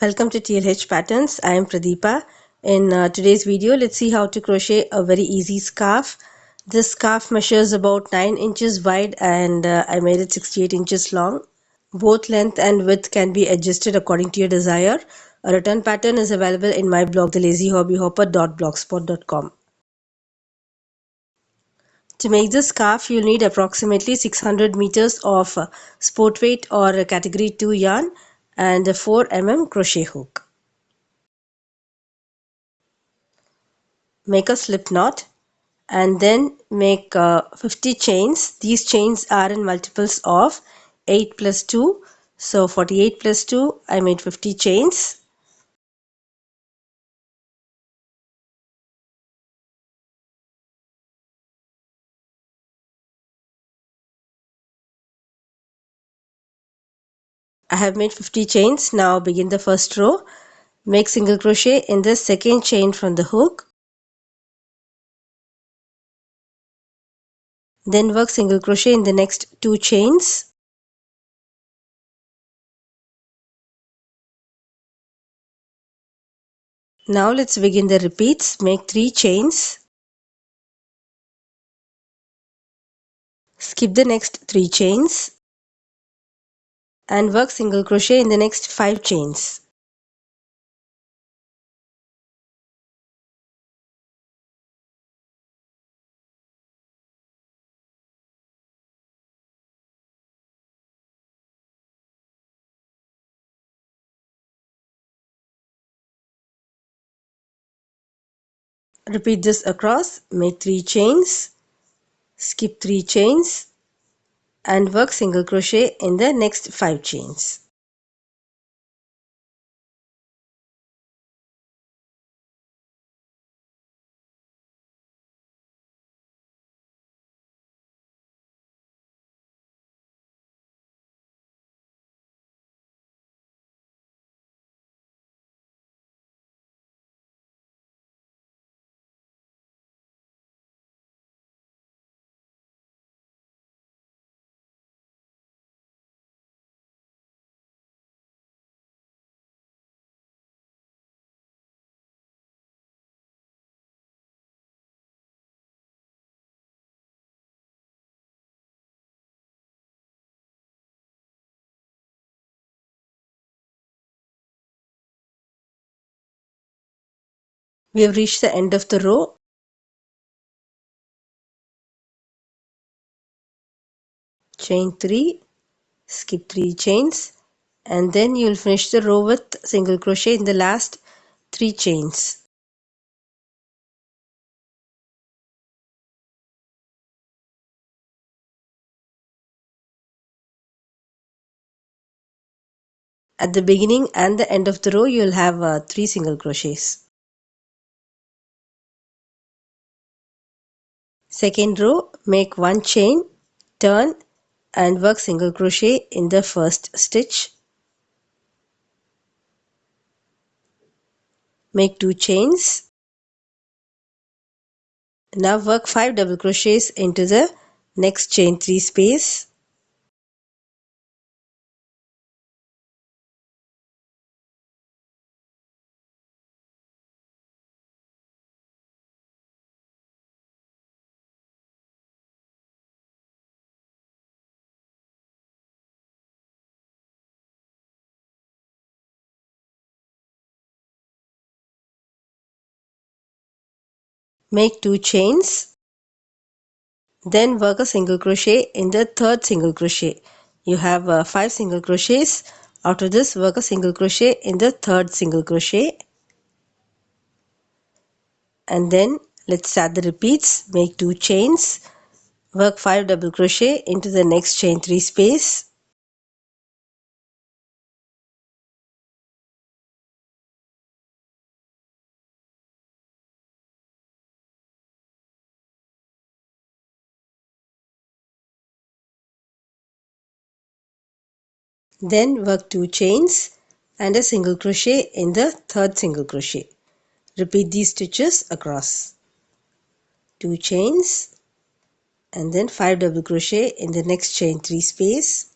Welcome to TLH Patterns. I am Pradeepa. In today's video, let's see how to crochet a very easy scarf. This scarf measures about 9 inches wide and I made it 68 inches long. Both length and width can be adjusted according to your desire. A return pattern is available in my blog, thelazyhobbyhopper.blogspot.com. To make this scarf, you'll need approximately 600 meters of sport weight or category 2 yarn and a 4 crochet hook. Make a slip knot and then make 50 chains. These chains are in multiples of 8 plus 2. So 48 plus 2, I made 50 chains. I have made 50 chains. Now begin the first row. Make single crochet in the second chain from the hook. Then work single crochet in the next 2 chains. Now let's begin the repeats. Make 3 chains. Skip the next 3 chains and work single crochet in the next 5 chains. Repeat this across. Make 3 chains, skip 3 chains and work single crochet in the next 5 chains. We have reached the end of the row. Chain 3, skip 3 chains and then you will finish the row with single crochet in the last 3 chains. At the beginning and the end of the row you will have 3 single crochets. Second row, make 1 chain, turn and work single crochet in the first stitch. Make 2 chains. Now work 5 double crochets into the next chain 3 space. Make 2 chains. Then work a single crochet in the third single crochet. You have 5 single crochets. After this, work a single crochet in the third single crochet. And then let's start the repeats. Make 2 chains. Work 5 double crochet into the next chain 3 space. Then work 2 chains and a single crochet in the third single crochet. Repeat these stitches across. 2 chains and then 5 double crochet in the next chain 3 space.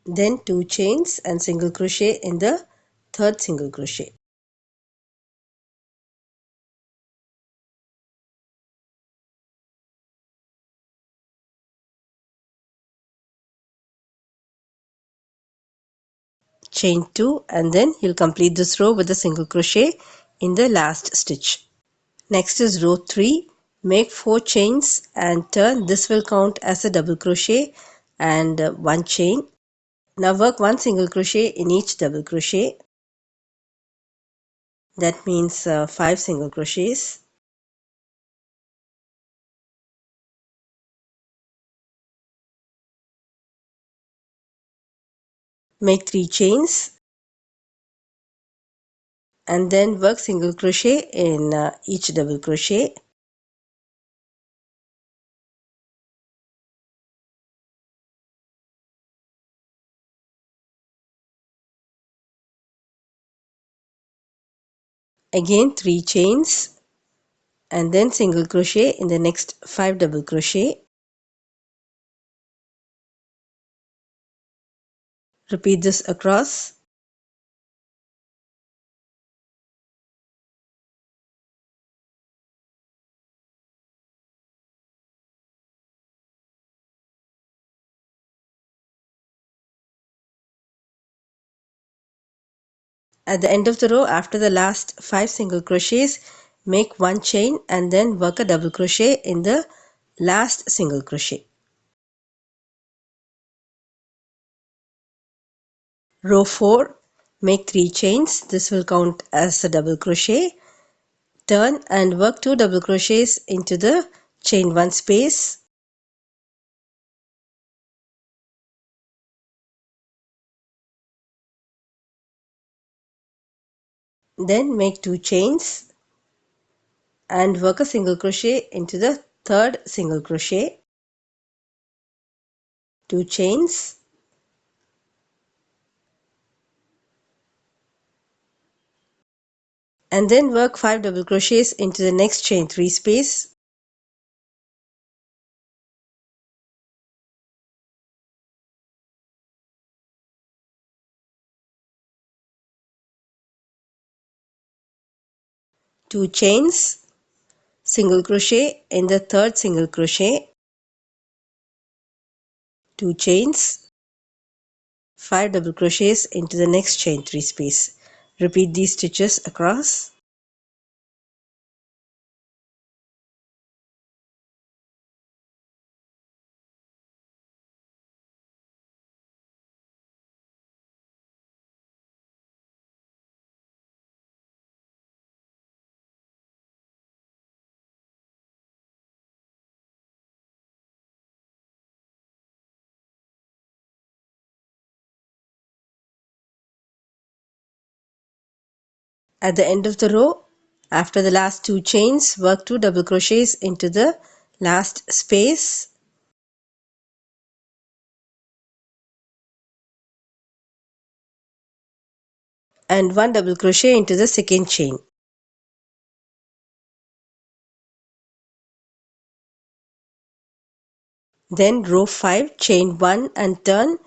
then 2 chains and single crochet in the third single crochet. Chain 2 and then you'll complete this row with a single crochet in the last stitch. Next is row 3. Make 4 chains and turn. This will count as a double crochet and 1 chain. Now work 1 single crochet in each double crochet. That means 5 single crochets. Make 3 chains and then work single crochet in each double crochet. Again 3 chains and then single crochet in the next 5 double crochet. Repeat this across. At the end of the row, after the last 5 single crochets, make 1 chain and then work a double crochet in the last single crochet. Row 4, make 3 chains. This will count as a double crochet. Turn and work 2 double crochets into the chain 1 space. Then make 2 chains and work a single crochet into the third single crochet. 2 chains and then work 5 double crochets into the next chain 3 space. 2 chains, single crochet in the third single crochet, 2 chains, 5 double crochets into the next chain 3 space. Repeat these stitches across. At the end of the row, after the last 2 chains, work 2 double crochets into the last space and 1 double crochet into the second chain. Then row 5, chain 1 and turn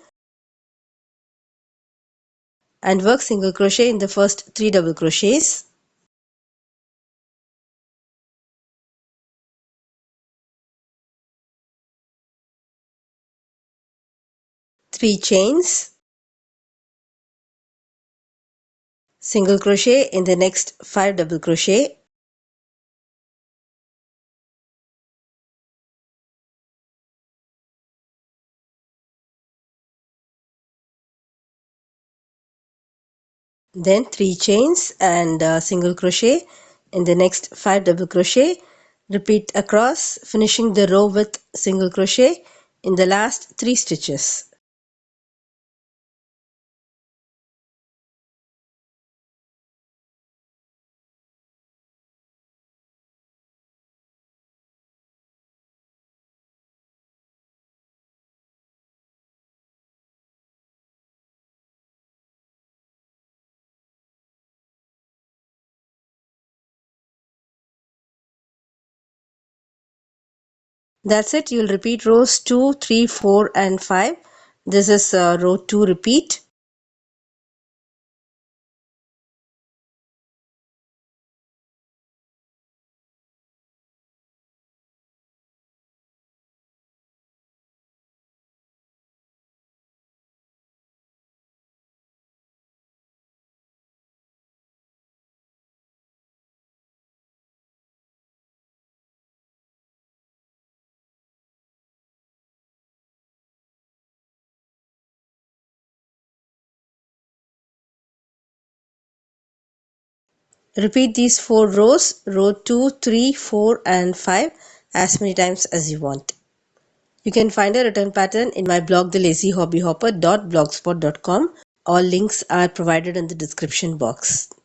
and work single crochet in the first 3 double crochets. Three chains, single crochet in the next 5 double crochet, then 3 chains and single crochet in the next 5 double crochet. Repeat across, finishing the row with single crochet in the last 3 stitches. That's it. You'll repeat rows 2, 3, 4 and 5. This is row 2 repeat. Repeat these 4 rows, row 2, 3, 4 and 5 as many times as you want. You can find a written pattern in my blog thelazyhobbyhopper.blogspot.com. All links are provided in the description box.